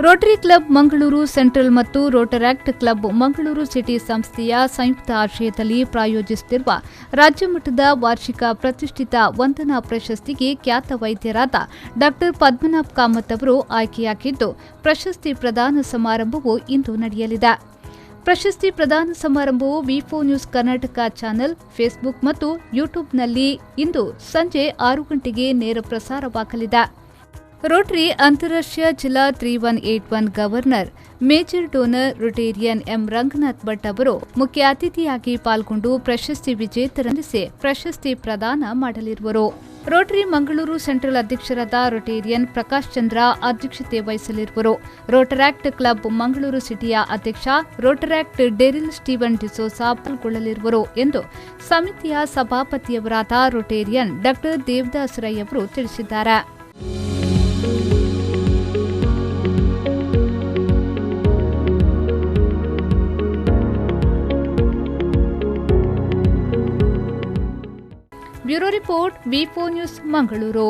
Rotary club Mangaluru central ಮತ್ತು Rotaract club Mangaluru city ಸಂಸ್ಥೆಯ ಸಂಯುಕ್ತ ಆಶ್ರಯದಲ್ಲಿ ಪ್ರಾಯೋಜಿಸುತ್ತಿರುವ ರಾಜ್ಯಮಟ್ಟದ ವಾರ್ಷಿಕ ಪ್ರತಿಷ್ಠಿತ ವಂದನಾ ಪ್ರಶಸ್ತಿಗೆ ಖ್ಯಾತ ವೈದ್ಯರಾದ ಡಾ ಪದ್ಮನಾಭ ಕಾಮತ್ ಅವರು ಆಯ್ಕೆಯಾಗಿದ್ದು, ಪ್ರಶಸ್ತಿ ಪ್ರದಾನ ಸಮಾರಂಭವು ಇಂದು ನಡೆಯಲಿದೆ. ಪ್ರಶಸ್ತಿ ಪ್ರದಾನ ಸಮಾರಂಭವು ವಿ4 ನ್ಯೂಸ್ ಕರ್ನಾಟಕ ಚಾನೆಲ್, ಫೇಸ್ಬುಕ್ ಮತ್ತು ಯೂಟ್ಯೂಬ್ನಲ್ಲಿ ಇಂದು ಸಂಜೆ 6 ಗಂಟೆಗೆ ನೇರ ಪ್ರಸಾರವಾಗಲಿದೆ. ರೋಟರಿ ಅಂತಾರಾಷ್ಟ್ರೀಯ ಜಿಲ್ಲಾ 3181 governor major donor Rotarian M Ranganath Bhat ಅವರು ಮುಖ್ಯ ಅತಿಥಿಯಾಗಿ ಪಾಲ್ಗೊಂಡು ಪ್ರಶಸ್ತಿ ವಿಜೇತರನ್ನಿಸಿ ಪ್ರಶಸ್ತಿ ಪ್ರದಾನ ಮಾಡಲಿರುವರು. ರೋಟರಿ ಮಂಗಳೂರು ಸೆಂಟ್ರಲ್ ಅಧ್ಯಕ್ಷರಾದ ರೊಟೇರಿಯನ್ ಪ್ರಕಾಶ್ ಚಂದ್ರ ಅಧ್ಯಕ್ಷತೆ ವಹಿಸಲಿರುವರು. ರೋಟರಾಕ್ಟ್ ಕ್ಲಬ್ ಮಂಗಳೂರು ಸಿಟಿಯ ಅಧ್ಯಕ್ಷ ರೋಟರಾಕ್ಟ್ ಡೆರಿಲ್ ಸ್ಟೀವನ್ ಡಿಸೋಸಾ ಪಾಲ್ಗೊಳ್ಳಲಿರುವರು ಎಂದು ಸಮಿತಿಯ ಸಭಾಪತಿಯವರಾದ ರೊಟೇರಿಯನ್ ಡಾ ದೇವದಾಸ್ ರೈ ಅವರು ತಿಳಿಸಿದ್ದಾರೆ. ಬ್ಯೂರೋ ರಿಪೋರ್ಟ್ ವಿ4 ನ್ಯೂಸ್ ಮಂಗಳೂರು.